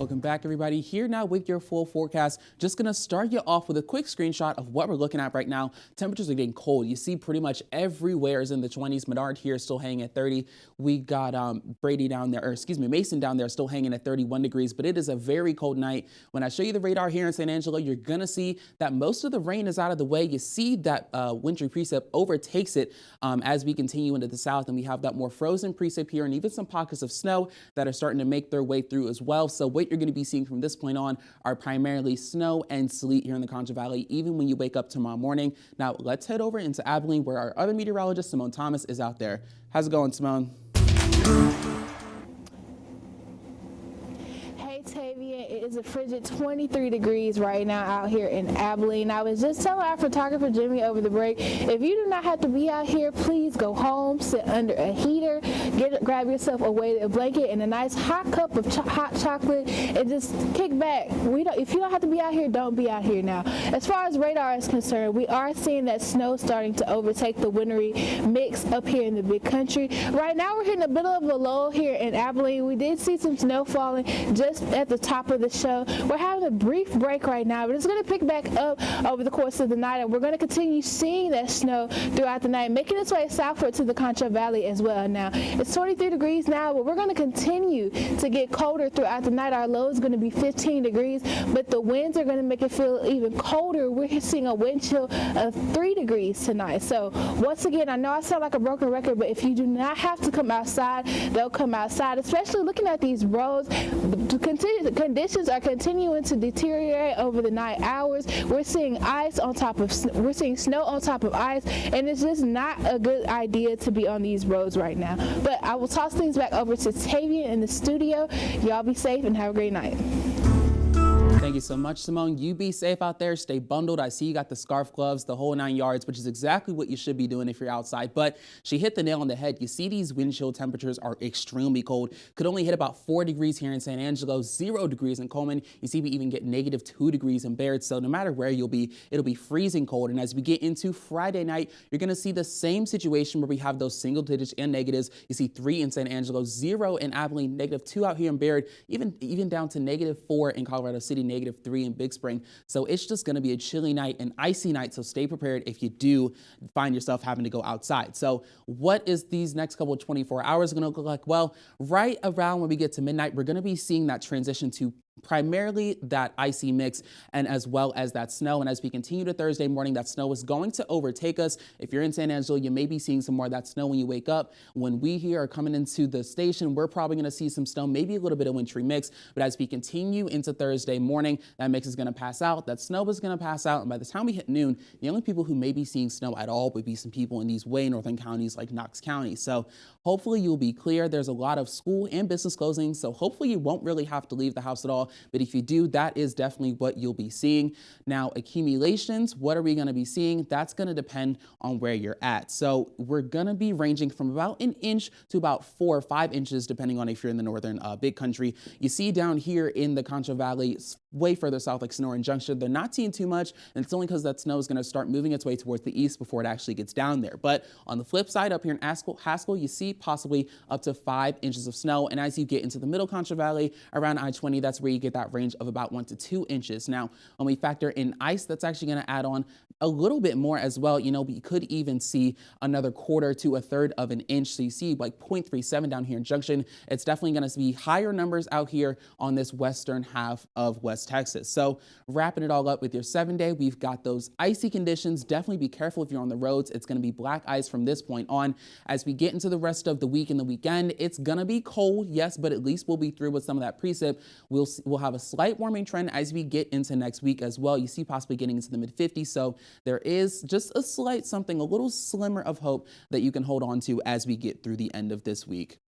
Welcome back, everybody. Here now with your full forecast. Just going to start you off with a quick screenshot of what we're looking at right now. Temperatures are getting cold. You see pretty much everywhere is in the 20s. Menard here still hanging at 30. We got Brady down there, or excuse me, Mason down there still hanging at 31 degrees, but it is a very cold night. When I show you the radar here in San Angelo, you're going to see that most of the rain is out of the way. You see that wintry precip overtakes it as we continue into the south, and we have that more frozen precip here and even some pockets of snow that are starting to make their way through as well. So what you're going to be seeing from this point on are primarily snow and sleet here in the Concho Valley, even when you wake up tomorrow morning. Now let's head over into Abilene, where our other meteorologist, Simone Thomas, is out there. How's it going, Simone? It is a frigid 23 degrees right now out here in Abilene. I was just telling our photographer Jimmy over the break, if you do not have to be out here, please go home, sit under a heater, grab yourself a weighted blanket and a nice hot cup of hot chocolate and just kick back. If you don't have to be out here, don't be out here now. As far as radar is concerned, we are seeing that snow starting to overtake the wintry mix up here in the big country. Right now we're hitting the middle of a lull here in Abilene. We did see some snow falling just at the top of the show. We're having a brief break right now, but it's going to pick back up over the course of the night, and we're going to continue seeing that snow throughout the night, making its way southward to the Concho Valley as well. Now, it's 23 degrees now, but we're going to continue to get colder throughout the night. Our low is going to be 15 degrees, but the winds are going to make it feel even colder. We're seeing a wind chill of 3 degrees tonight. So once again, I know I sound like a broken record, but if you do not have to come outside, don't come outside, especially looking at these roads. The conditions are continuing to deteriorate over the night hours. We're seeing snow on top of ice, and it's just not a good idea to be on these roads right now. But I will toss things back over to Tavian in the studio. Y'all be safe and have a great night. Thank you so much, Simone. You be safe out there. Stay bundled. I see you got the scarf, gloves, the whole 9 yards, which is exactly what you should be doing if you're outside. But she hit the nail on the head. You see these wind chill temperatures are extremely cold. Could only hit about 4 degrees here in San Angelo, 0 degrees in Coleman. You see we even get -2 degrees in Baird. So no matter where you'll be, it'll be freezing cold. And as we get into Friday night, you're going to see the same situation where we have those single digits and negatives. You see 3 in San Angelo, 0 in Abilene, -2 out here in Baird, even down to -4 in Colorado City, -3 in Big Spring. So it's just going to be a chilly night, an icy night. So stay prepared if you do find yourself having to go outside. So what is these next couple of 24 hours going to look like? Well, right around when we get to midnight, we're going to be seeing that transition to primarily that icy mix and as well as that snow. And as we continue to Thursday morning, that snow is going to overtake us. If you're in San Angelo, you may be seeing some more of that snow when you wake up. When we here are coming into the station, we're probably going to see some snow, maybe a little bit of wintry mix. But as we continue into Thursday morning, that mix is going to pass out. That snow is going to pass out. And by the time we hit noon, the only people who may be seeing snow at all would be some people in these way northern counties like Knox County. So hopefully you'll be clear. There's a lot of school and business closings, so hopefully you won't really have to leave the house at all. But if you do, that is definitely what you'll be seeing. Now, accumulations, what are we going to be seeing? That's going to depend on where you're at. So we're going to be ranging from about 1 inch to about 4 or 5 inches, depending on if you're in the northern big country. You see down here in the Concho Valley, way further south like Sonoran Junction, they're not seeing too much, and it's only because that snow is going to start moving its way towards the east before it actually gets down there. But on the flip side, up here in Haskell, you see possibly up to 5 inches of snow, and as you get into the middle Concho Valley around I-20, that's where you get that range of about 1 to 2 inches. Now, when we factor in ice, that's actually going to add on a little bit more as well. You know, we could even see another 1/4 to 1/3 of an inch. So you see like 0.37 down here in Junction. It's definitely going to be higher numbers out here on this western half of West Texas. So wrapping it all up with your 7-day, we've got those icy conditions. Definitely be careful if you're on the roads. It's going to be black ice from this point on. As we get into the rest of the week and the weekend, it's going to be cold, yes, but at least we'll be through with some of that precip. We'll have a slight warming trend as we get into next week as well. You see possibly getting into the mid-50s. So there is just a slight something, a little slimmer of hope that you can hold on to as we get through the end of this week.